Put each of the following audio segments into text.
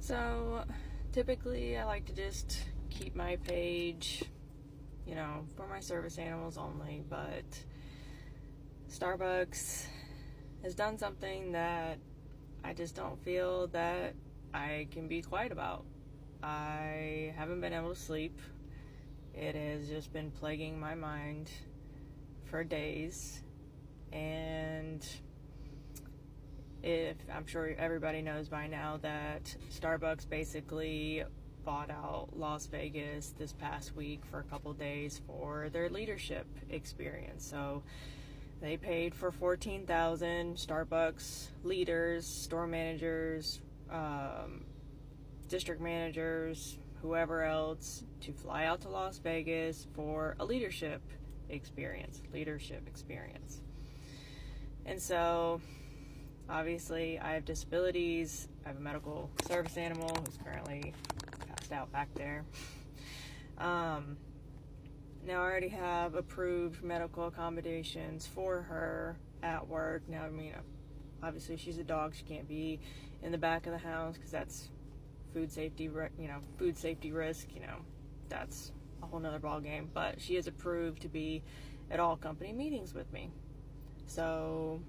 So typically I like to just keep my page, for my service animals only, but Starbucks has done something that I just don't feel that I can be quiet about. I haven't been able to sleep. It has just been plaguing my mind for days, and I'm sure everybody knows by now that Starbucks basically bought out Las Vegas this past week for a couple days for their leadership experience. So they paid for 14,000 Starbucks leaders, store managers, district managers, whoever else, to fly out to Las Vegas for a leadership experience. And so obviously I have disabilities. I have a medical service animal who's currently passed out back there. Now I already have approved medical accommodations for her at work. Now, obviously she's a dog. She can't be in the back of the house because that's food safety risk. That's a whole nother ball game. But she is approved to be at all company meetings with me. So,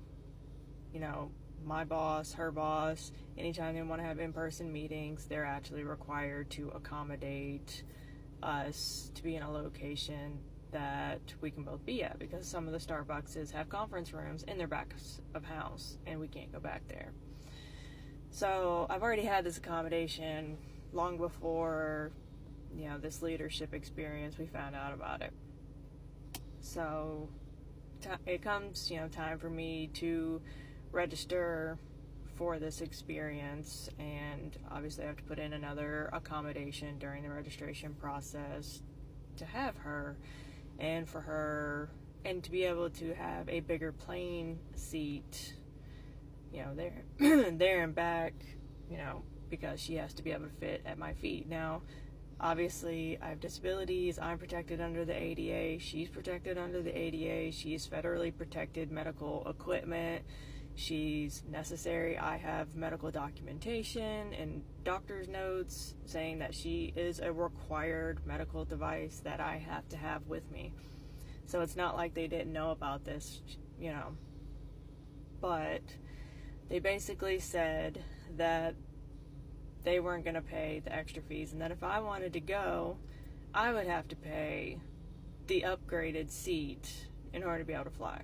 my boss, her boss, anytime they want to have in-person meetings, they're actually required to accommodate us to be in a location that we can both be at, because some of the Starbucks have conference rooms in their back of house and we can't go back there. So I've already had this accommodation long before this leadership experience we found out about it. So it comes time for me to register for this experience, and obviously I have to put in another accommodation during the registration process to have her, and for her, and to be able to have a bigger plane seat there there and back, because she has to be able to fit at my feet. Now obviously I have disabilities. I'm protected under the ADA. She's protected under the ADA. She's federally protected medical equipment. She's necessary. I have medical documentation and doctor's notes saying that she is a required medical device that I have to have with me. So it's not like they didn't know about this, But they basically said that they weren't going to pay the extra fees, and that if I wanted to go, I would have to pay the upgraded seat in order to be able to fly.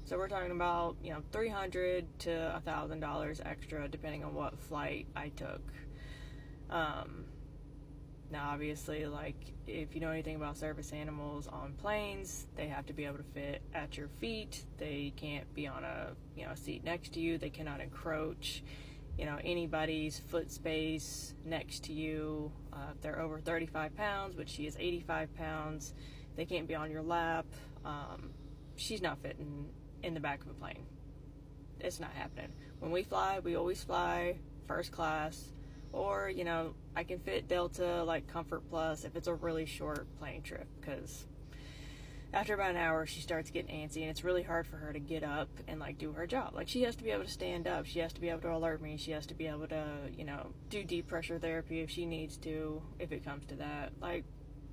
So we're talking about, $300 to $1,000 extra depending on what flight I took. Now obviously, if you know anything about service animals on planes, they have to be able to fit at your feet. They can't be on a seat next to you. They cannot encroach anybody's foot space next to you. If they're over 35 pounds, which she is 85 pounds, they can't be on your lap. She's not fitting in the back of a plane. It's not happening. When we fly, we always fly first class, or I can fit Delta, like Comfort Plus, if it's a really short plane trip, because after about an hour she starts getting antsy, and it's really hard for her to get up and do her job. She has to be able to stand up, she has to be able to alert me, she has to be able to do deep pressure therapy if she needs to, if it comes to that.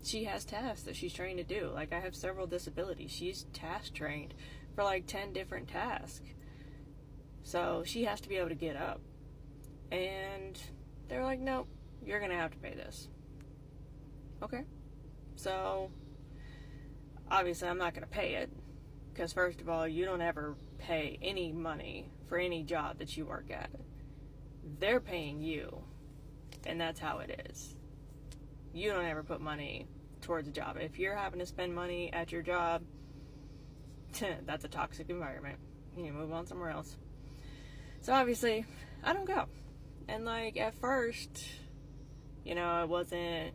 She has tasks that she's trained to do. I have several disabilities. She's task trained for 10 different tasks. So she has to be able to get up. And they're like, nope, you're going to have to pay this. Okay. So obviously I'm not going to pay it, because first of all, you don't ever pay any money for any job that you work at. They're paying you, and that's how it is. You don't ever put money towards a job. If you're having to spend money at your job, that's a toxic environment. You need to move on somewhere else. So obviously, I don't go. And at first, it wasn't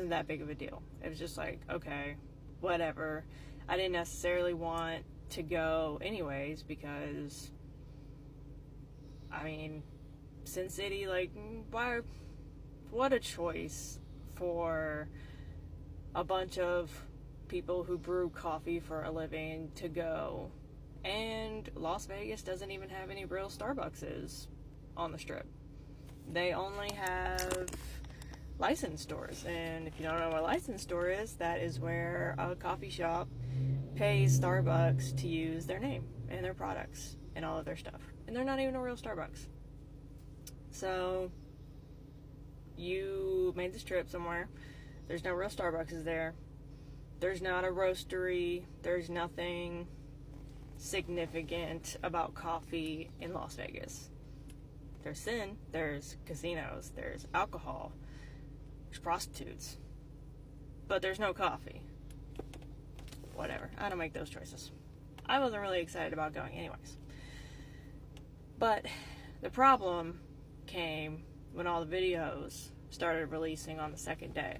that big of a deal. It was just okay, whatever. I didn't necessarily want to go anyways, because Sin City, why? What a choice for a bunch of people who brew coffee for a living to go. And Las Vegas doesn't even have any real Starbuckses on the strip. They only have licensed stores. And if you don't know what a licensed store is, that is where a coffee shop pays Starbucks to use their name and their products and all of their stuff. And they're not even a real Starbucks. So you made this trip somewhere. There's no real Starbucks there. There's not a roastery. There's nothing significant about coffee in Las Vegas. There's sin, there's casinos, there's alcohol, there's prostitutes, but there's no coffee. Whatever, I don't make those choices. I wasn't really excited about going anyways. But the problem came when all the videos started releasing on the second day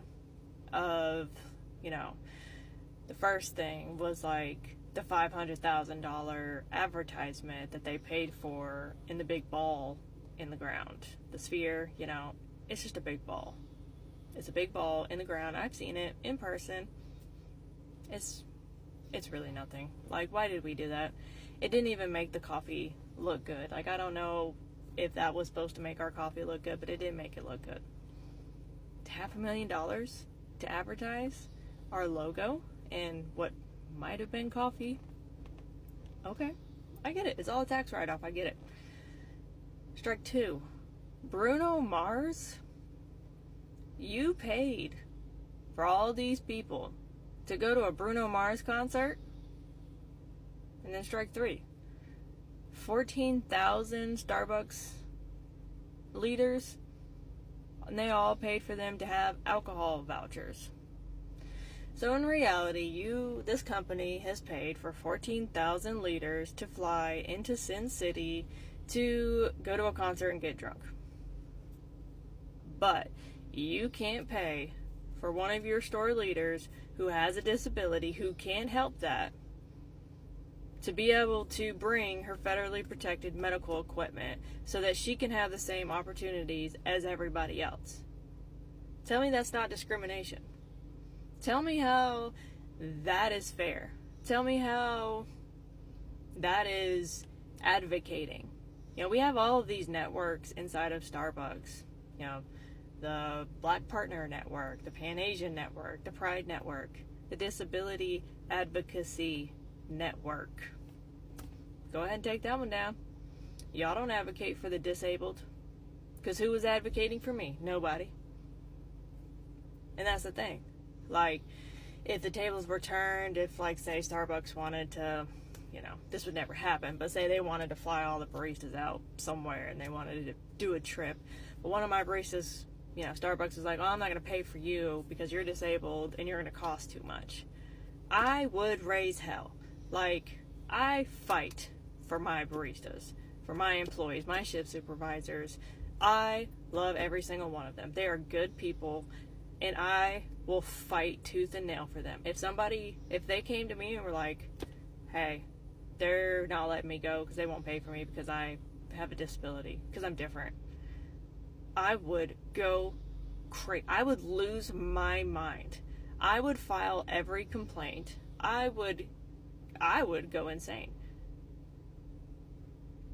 of, the first thing was like the $500,000 advertisement that they paid for in the big ball in the ground. The sphere, it's just a big ball. It's a big ball in the ground. I've seen it in person. It's really nothing. Like, why did we do that? It didn't even make the coffee look good. Like, I don't know if that was supposed to make our coffee look good, but it didn't make it look good. $500,000 to advertise our logo and what might have been coffee. Okay, I get it. It's all a tax write-off. I get it. Strike 2. Bruno Mars, you paid for all these people to go to a Bruno Mars concert. And then strike 3. 14,000 Starbucks leaders, and they all paid for them to have alcohol vouchers. So in reality, this company has paid for 14,000 leaders to fly into Sin City to go to a concert and get drunk. But you can't pay for one of your store leaders who has a disability, who can't help that, to be able to bring her federally protected medical equipment so that she can have the same opportunities as everybody else. Tell me that's not discrimination. Tell me how that is fair. Tell me how that is advocating. We have all of these networks inside of Starbucks. The Black Partner Network, the Pan Asian Network, the Pride Network, the Disability Advocacy Network. Go ahead and take that one down. Y'all don't advocate for the disabled. Because who was advocating for me? Nobody. And that's the thing. Like, if the tables were turned, if, like, say, Starbucks wanted to, this would never happen, but say they wanted to fly all the baristas out somewhere and they wanted to do a trip. But one of my baristas, Starbucks was like, oh, I'm not going to pay for you because you're disabled and you're going to cost too much. I would raise hell. Like, I fight for my baristas, for my employees, my shift supervisors. I love every single one of them. They are good people, and I will fight tooth and nail for them. If they came to me and were like, hey, they're not letting me go because they won't pay for me because I have a disability, because I'm different, I would go crazy. I would lose my mind. I would file every complaint. I would go insane.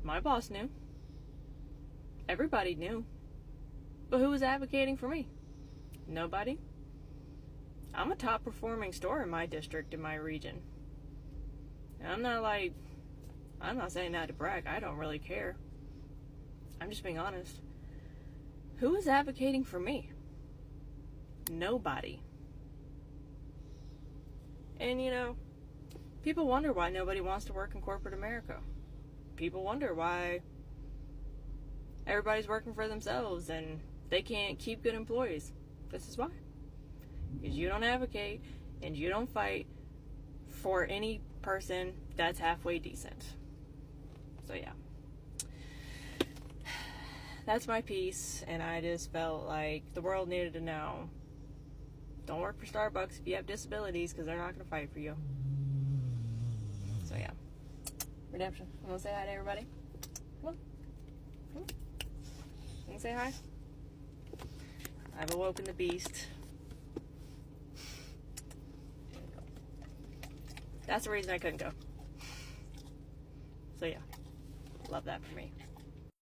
My boss knew. Everybody knew. But who was advocating for me? Nobody. I'm a top performing store in my district, in my region. And I'm not saying that to brag. I don't really care. I'm just being honest. Who is advocating for me? Nobody. And people wonder why nobody wants to work in corporate America. People wonder why everybody's working for themselves and they can't keep good employees. This is why. Because you don't advocate and you don't fight for any person that's halfway decent. So yeah. That's my piece, and I just felt like the world needed to know. Don't work for Starbucks if you have disabilities, because they're not going to fight for you. So yeah. Redemption. You want to say hi to everybody? Come on. Come on. You want to say hi? I've awoken the beast. That's the reason I couldn't go. So yeah. Love that for me.